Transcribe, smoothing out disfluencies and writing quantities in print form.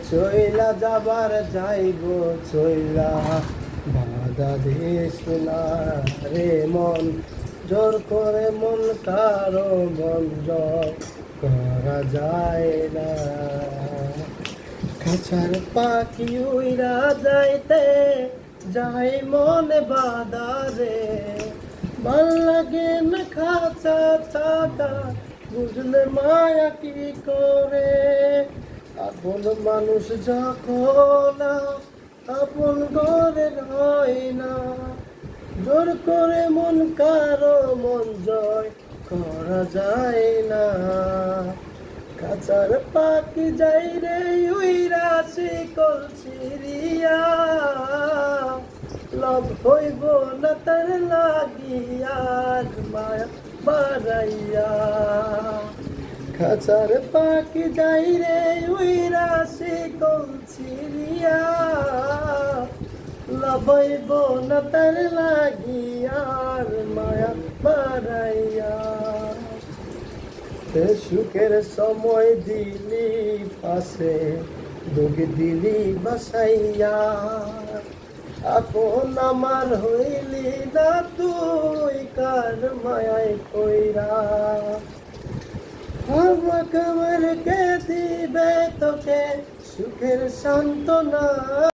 চইলা যাবার যাইব চইলা বাধা দিস না রে মন, জোর করে মন কারো মন জয় করা যায় না। খাঁচার পাখি উইরা যাইতে যাই মনে বাধা রে, ভাল লাগে না খাঁচা চাকা বুঝলে মায়া কি করে। আপন মানুষ যখন আপন ঘরে হয় না, জোর করে মন কারো মন জয় করা যায় না। খাঁচার পাখি যাই রে উইরা শিকল ছিড়িয়া, লাভ হইব না তার লাগিয়ার মায়া বাড়াইয়া। খাঁচার পাখি যাই রে উইরা শিকল ছিড়িয়া, লাভ হইব না তার লাগিয়ার মায়া বাড়াইয়া। সুখের সময় দিলি পাশে, দুঃখ দিলি বাসাইয়া, আপন আমার হইলি না তুই কার মায়াই কইরা। আমাকে আমার কে দিবে তোকে সুখের সান্ত্বনা।